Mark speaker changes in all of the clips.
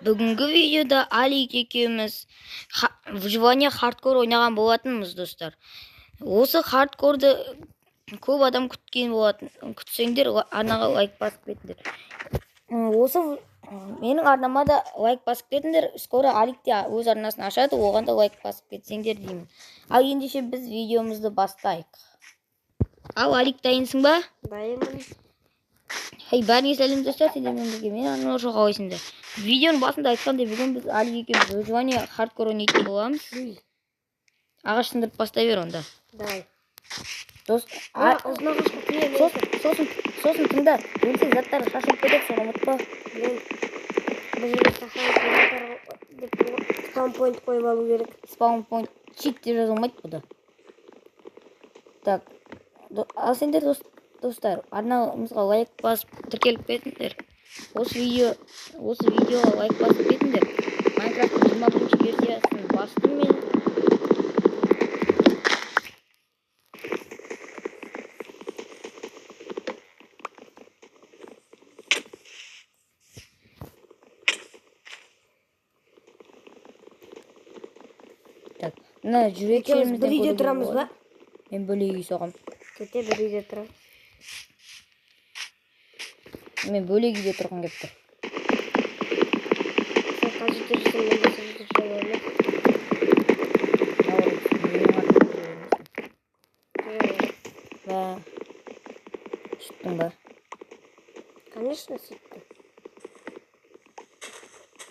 Speaker 1: Бүгінгі видеода Алик екеуміз выживание хардкор ойнаған болатынбыз, достар. Осы хардкорды көп адам күткен болатын. Күтсеңдер, арнаға лайк басып кетіңдер. Осы менің арнама да лайк басып кетіңдер. Скоро Алик те өз арнасын ашады, оған да лайк басып кетсеңдер деймін. Ал ендеше біз видеомызды бастайық. Ал Алик, дайынсың ба?
Speaker 2: Дайынмын.
Speaker 1: Хей, бәріңе сәлем достар, сендермен мен Ануар Шоқалайсыңдар. Видеоның басында айтқандай, бүгін біз Алик екеуміз выживание хардкор ойнайтын боламыз. Ағаш сындырып бастай бер онда.
Speaker 2: Давай.
Speaker 1: Сосын тыңда, өлсек заттарды шашып кетеді, соны ұмытпа.
Speaker 2: Спаунпойнт қойып алу керек.
Speaker 1: Спаунпойнт чит деп жазылмайды бұда. Так, ал сендер достар, арнамызға лайк басып тіркеліп кетіңдер. Осы видеоға лайк басып кетіңдер. Майнкрафттың 21-ші версиясын бастым мен. Так, мына жүректерімізден
Speaker 2: бір үйде тұрамыз ба?
Speaker 1: Мен бөлек үй соғам.
Speaker 2: Кете бір үйде тұрамыз.
Speaker 1: Мен бөлек үйде тұрғым келіп тұр.
Speaker 2: Сен қажет жүрсің, мен де сен жүрсің.
Speaker 1: Ва, сүттің ба?
Speaker 2: Конечно, сөйттім.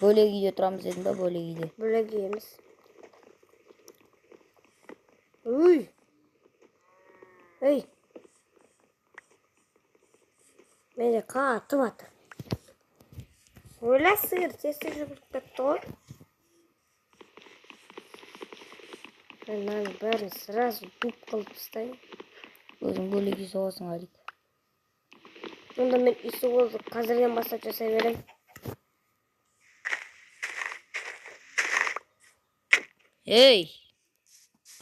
Speaker 1: Бөлек үйде тұрамыз дедің ба, бөлек үйде?
Speaker 2: Бөлек емес. Уй! Ей! Менде қатып атыр. Ойла сиыр, тесте жүгіріп кетті ғой. Мен бәрін сразу дуп қылып тастайын.
Speaker 1: Өзің бөлек үй соғасың, Алик.
Speaker 2: Онда мен үй соғуды қазірден бастап жасай берем.
Speaker 1: Ей!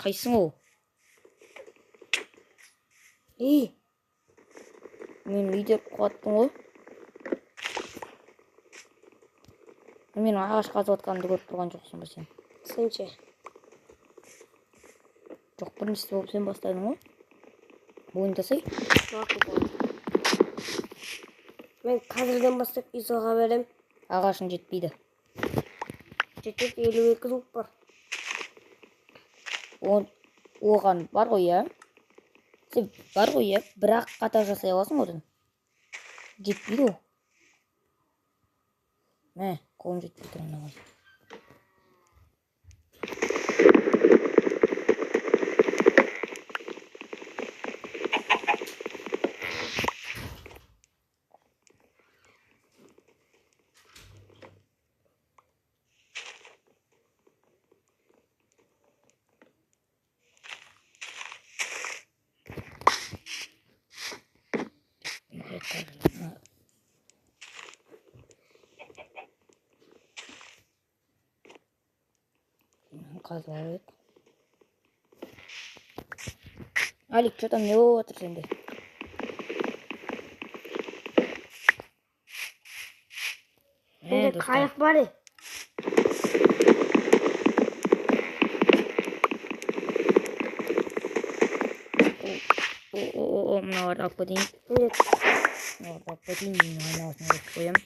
Speaker 1: Қайсың ол?
Speaker 2: Ей!
Speaker 1: Мен үйде қуаттың ғой. Мен ағаш қазып атқанымды көріп тұрған жоқсың ба сен?
Speaker 2: Сен ше?
Speaker 1: Жоқ, біріншісі болып сен бастадың ғой. Мойындасай.
Speaker 2: Мақұл болды. Мен қазірден бастап үй соға берем.
Speaker 1: Ағашың жетпейді.
Speaker 2: Жетеді, 52 зуп бар.
Speaker 1: Оған бар ғой, я? Сен бар ғой, я? Бірақ қатар жасай аласың одан. Жетпейді ол. Мә, қолым жетпей тұрын ағаш. Қазып алайық. Алик, что там не болып отыр сенде?
Speaker 2: Менде қайық бар е.
Speaker 1: Мыналарды алып кетейін.
Speaker 2: Міндет.
Speaker 1: Мыналарды алып кетейін, мен айналасына өтіп қоям.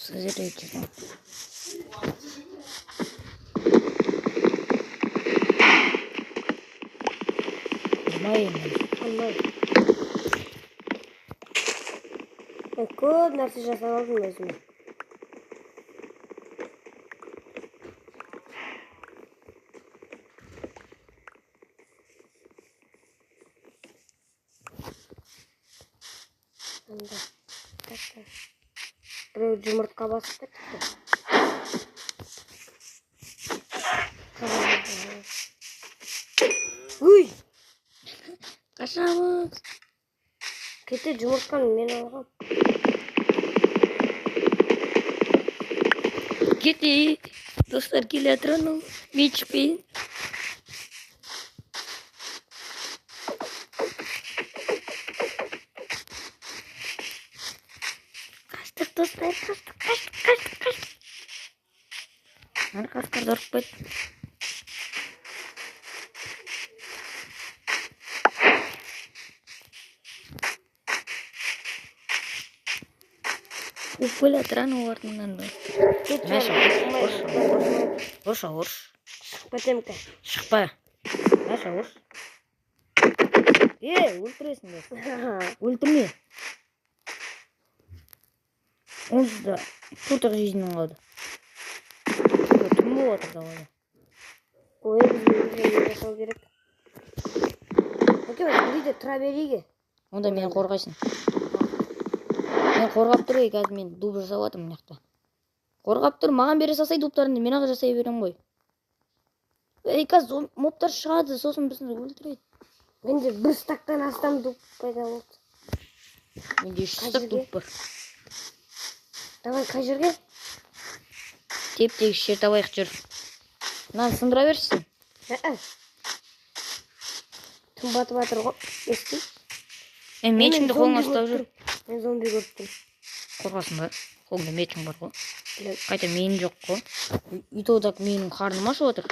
Speaker 1: Созерейте.
Speaker 2: Алмай. Мен көп нәрсе жасап алдым өзіме. Біреу жұмыртқа басып кетті. Уй!
Speaker 1: Kaçamız.
Speaker 2: Kete жұмыртқаны мен алғам.
Speaker 1: Кетейік. Достар келе жатыр анау мечпен. Kaçtık dostlar, kaçtık. Arkadaşlar ұрып қойды. Упыл жатыр анау артынан. Ұрш.
Speaker 2: Бәтемкі.
Speaker 1: Шықпа. Маша, ұрш. Өлтіресің бе? Өлтірме. Онсыз да құртық жизнің қалды. Түн болып жатыр давай.
Speaker 2: Ой, бізге жасау керек. Әке, бірде тұра берейге.
Speaker 1: Онда мені қорғайсың. Мен қорғап тұр, қазір мен дуб жасап жатырмын мына жақта. Қорғап тұр, маған бере салсай дубтарыңды, мен ақ жасай берем ғой. Қазір мобтар шығады, сосын бізді өлтіреді.
Speaker 2: Менде бір стактан астам дуб пайда болды.
Speaker 1: Менде 3 стак дуб бар.
Speaker 2: Давай, қай жерге?
Speaker 1: Теп-тегіс жер табайық жүр. Мынаны сындыра бершісің.
Speaker 2: Түн батып жатыр ғой. Естей?
Speaker 1: Мечіңді қолыңа ұстап жүр.
Speaker 2: Мен зомби көріп тұрмын.
Speaker 1: Қорғасын ба? Қолыңда мечің бар ғой.
Speaker 2: Білем.
Speaker 1: Қайта менің жоқ қой. Итодак менің қарным ашып отыр.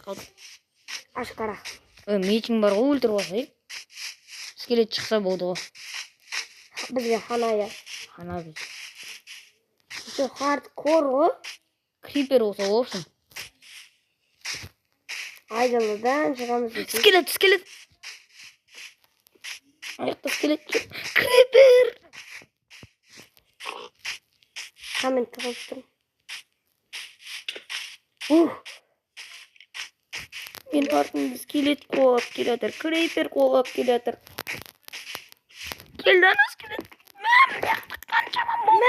Speaker 1: Қалды.
Speaker 2: Ашқара.
Speaker 1: Мечің бар ғой, өлтіріп алсай. Скелет шықса болды ғой.
Speaker 2: Бізге ханaya.
Speaker 1: Хана біз.
Speaker 2: Şu hardcore ғой.
Speaker 1: Крипер болса болсын.
Speaker 2: Айдалыдан шығамыз.
Speaker 1: Скелет. Аяқта скелет жүр. Крипер!
Speaker 2: Камен тығылып тұрмын.
Speaker 1: Мен артымда скелет қуалап келатыр. Крипер қуалап келатыр. Келді ана скелет. Мына қаншама мол.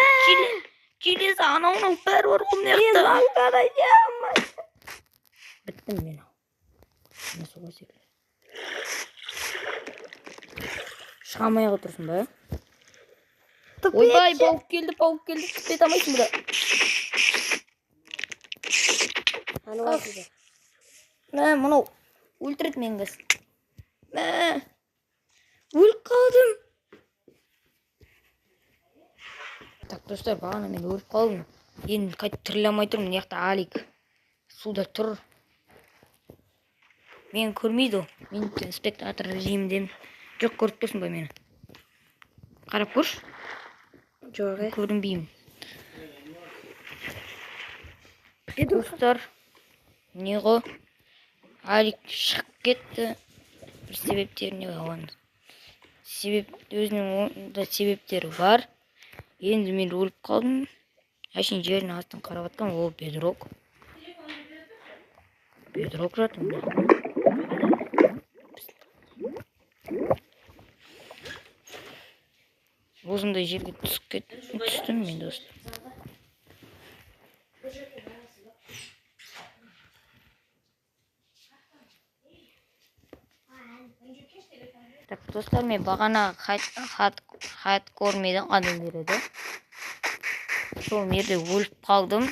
Speaker 1: Железі анау бәрі бар ғой мына жақта. Біттім мен. Суға секілді. Шығамай ақ отырсын ба? Ойбай, пауық келді. Түспей тамайсың бұда.
Speaker 2: Аны бар сізде.
Speaker 1: Мынау өлтіреді мен қыз. Өліп қалдым. Так, достар, бағана мен өліп қалдым. Енді қайта тіріле алмай тұрмын. Мына жақта Алик суда тұр. Мені көрмейді. Мен спектатор режимден. Жоқ, көріп тұрсың ба мені? Қарап көрші.
Speaker 2: Жоқ,
Speaker 1: көрінбеймін. Достар, не ғой? Алик шығып кетті. Бір себептеріне бағанды. Өзінің да себептері бар. Енді мен өліп қалдым. Әшейін жерін астын қарап атқан, ол бедрок. Бедрок жатыр. Осындай жерге түстім мен достар. Так, достар, мен бағана хат көрмейді қандай береді. Сол мерде өліп қалдым.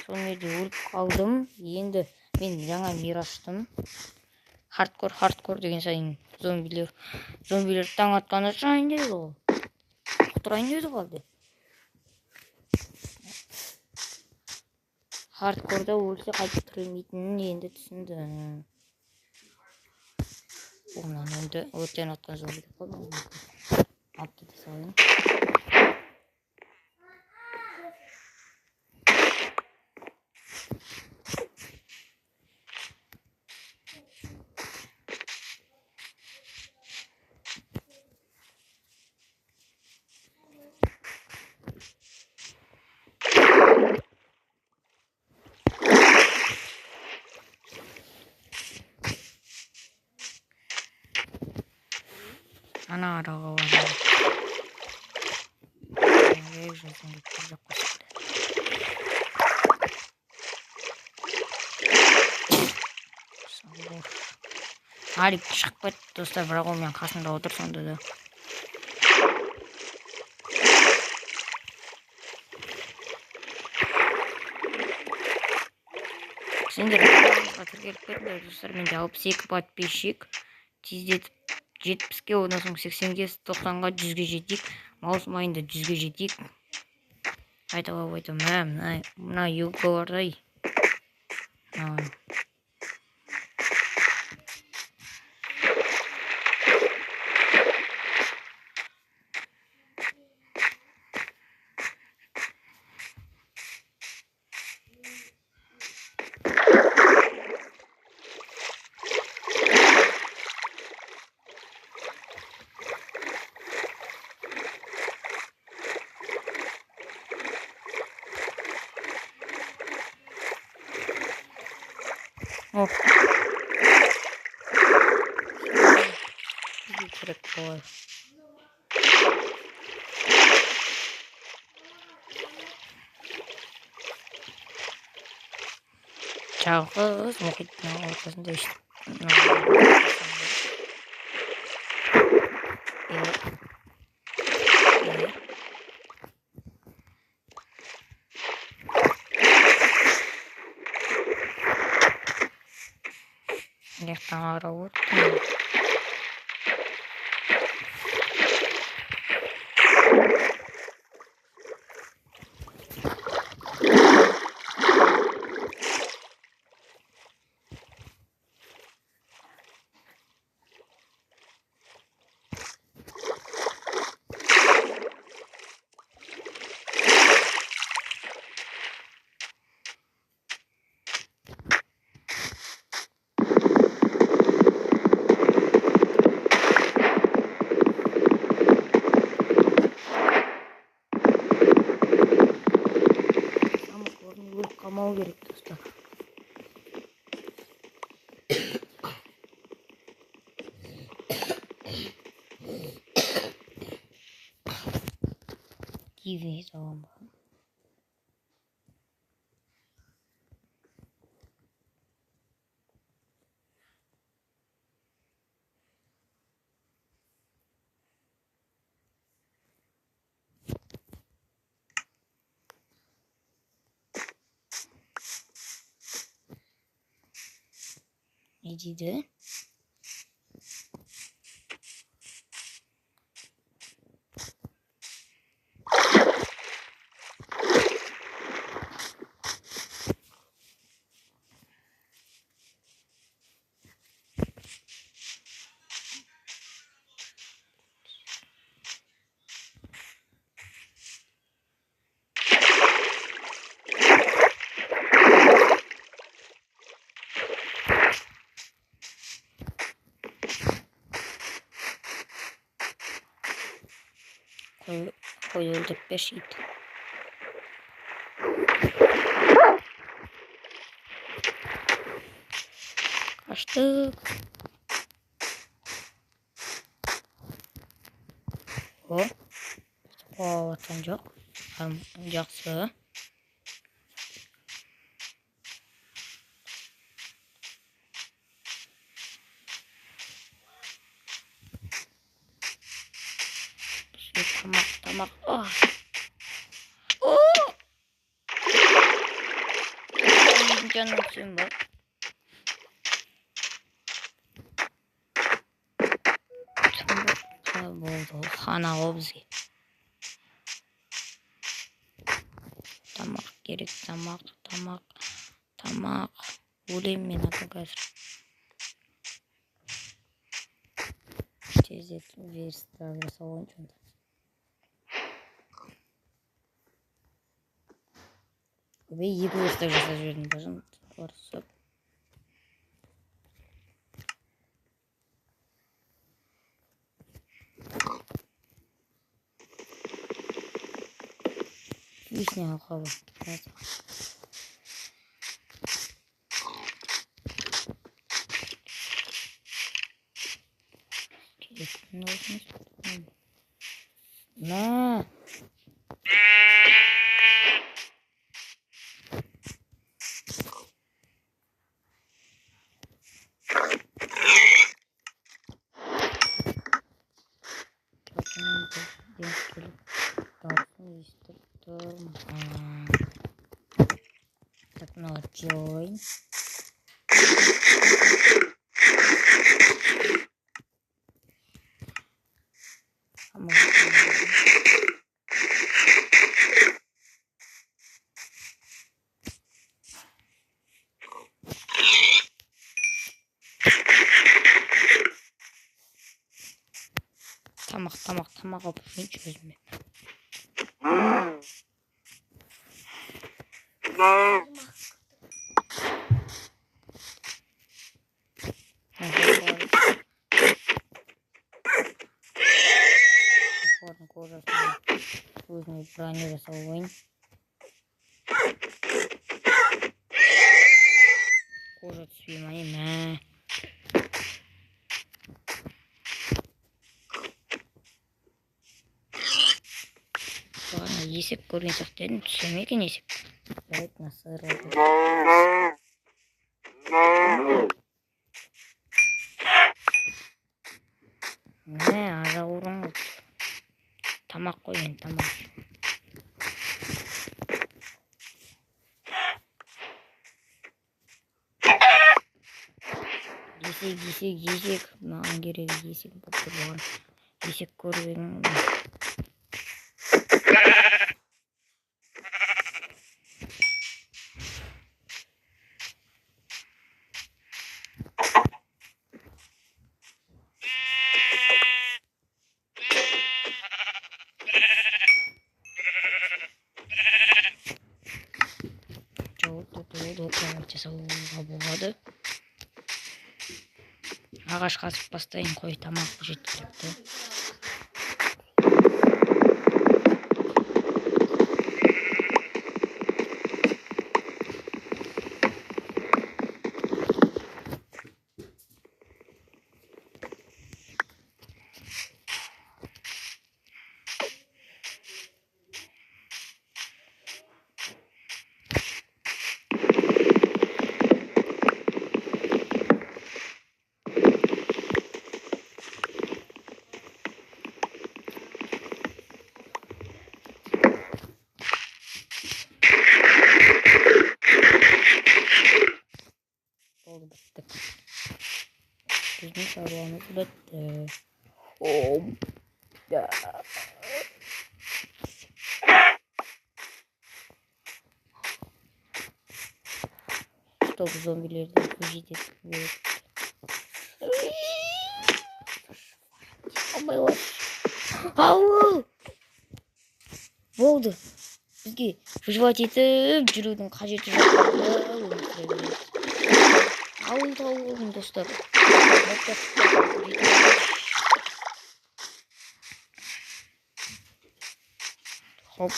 Speaker 1: Сол мерде өліп қалдым. Енді мен жаңа мир аштым. Хардкор деген сайын зомбилер таң атқанда шығайын деді ғой. Құтырайын деді қалды. Хардкорда өлсе қайтып тірілмейтінін енді түсіндім. Оғынан енді өрттен атқан зомбилер қалды. Алып кете салайын. Ана араға бар. Алик шығып кетті достар, бірақ ол мен қасымда отыр сонда да. Сендер каналымызға тіркеліп кетіңдер достар. Менде 62 подписчик. Тездетіп 70-ке, одан соң 80-ге, 90-ға, 100-ге жетейік. Маусым айында 100-ге жетейік. Айтам, мына юбка бар да. Оп. Керек болады. Жалғыз мұхиттың ортасында Яқтан қарап отырмын. Қалмау керек достар. Киви салам ба. Не дейді? Қой өлтіріп берші ит. Қаштық. Қуалатқан жоқ. Жақсы. Тамақ. Canım için bak. Болды. Хана обзи. Тамақ керек, тамақ. Өлем мен ата қазір. Тездетіп верстак жасауын жөнді. Көбей 2 верстак жасап жібердім бажын. Ұрысып. Вишня алқабы. На. Так, мына join. Тамақ алып жүрейінші өзіме. Өзіме броня жасап алайын. Кожа түспей ма не? Есек көрген сияқты едім, түссе ме екен есек? Жарайды, насыр алды. Не, ажа ұрын ғой. Тамақ қойын, тамақ. Есек. Маған керек есек болып тұрған. Есек көрген. Жасауға болады. Ағашқа асып бастайын, қой тамақ жеткілікті. Біздің шаруамыз бітті. Стоп, зомбилерді көжейтеді. Ау! Болды. Бізге выживать етіп жүрудің қажеті жоқ. Ауыл тауылдың достар. Хоп.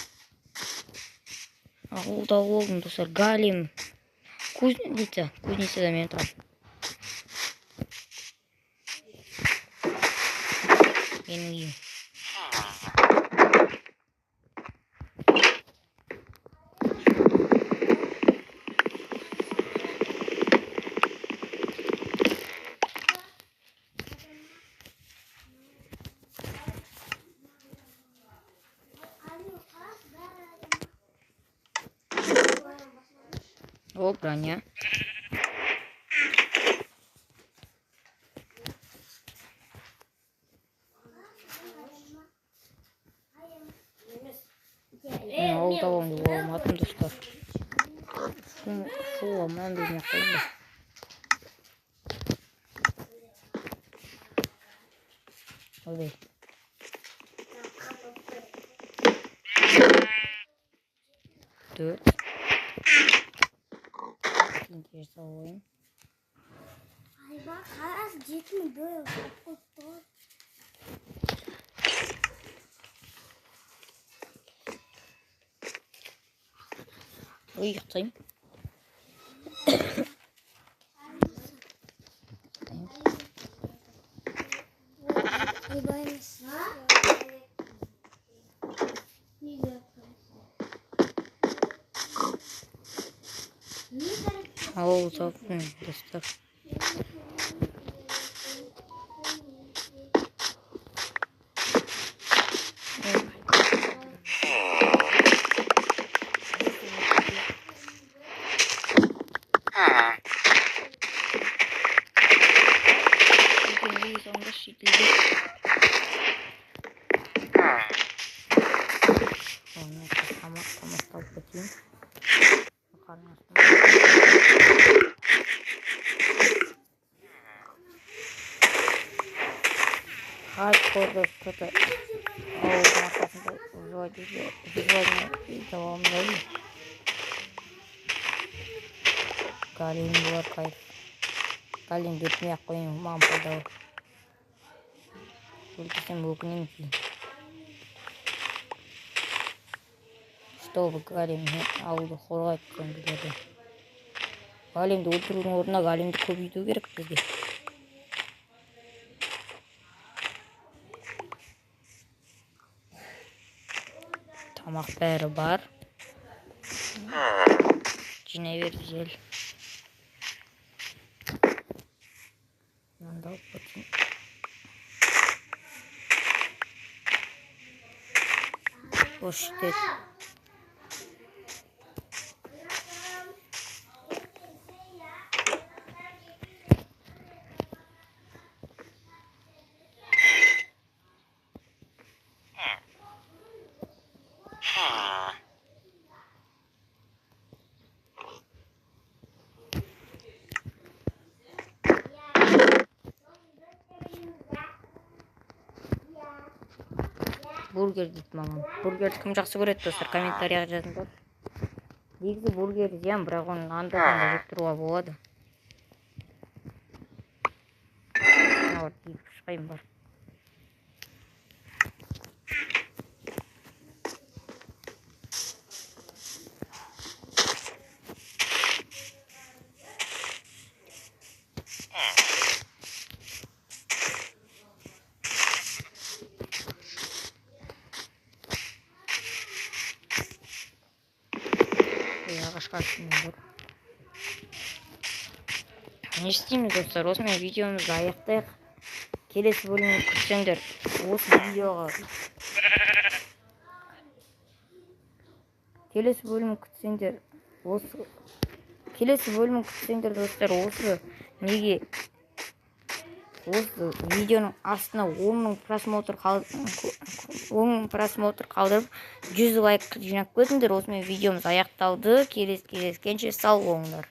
Speaker 1: Ауыл тауылдың достар. Галим. Кузница. Кузницада мен тұрам. Менің үйім. О, броня. Ауыл табамын деп ойламадым достар. Шу аман демей қойды. Ой. Төрт. Şimdi жасауын.
Speaker 2: Айба, қарас жетім бөліп қойды.
Speaker 1: Ой, ұйықтайым.
Speaker 2: Айба емес.
Speaker 1: Ауыл таптым достар. кетейін. Хардкорда что-то ауылдың арқасында визуальный давамдайды. Галин болар кайф. Галин бетіне ақ қойын, маған пайдалы. Өлтірсем өкінемін кейін. Чтобы Галин ауылды қорғайды зомбилерден. Галимді өлтірудің орнына Галимді көбейту керек бізге. Тамақ бәрі бар. Жинай бер жел. Мынандай алып кетейін. Бош кетеді. Бургер дейді маған. Бургерді кім жақсы көреді достар, комментарияға жазыңдар. Негізі бургер зиян, бірақ оны анда-санда жеп тұруға болады. Мына бар, дейіп шықайын бар. Ағашқа түнендер. Не істейміз достар, осымен видеомызды аяқтайық. Келесі бөлімді күтсеңдер, осы видеоға келесі бөлім күтсеңдер достар, осы видеоның астына 10.000 просмотр қалдырып 100 лайк жинап көтіңдер. Осымен видеомыз аяқталды. Келесі кездескенше сау болыңдар.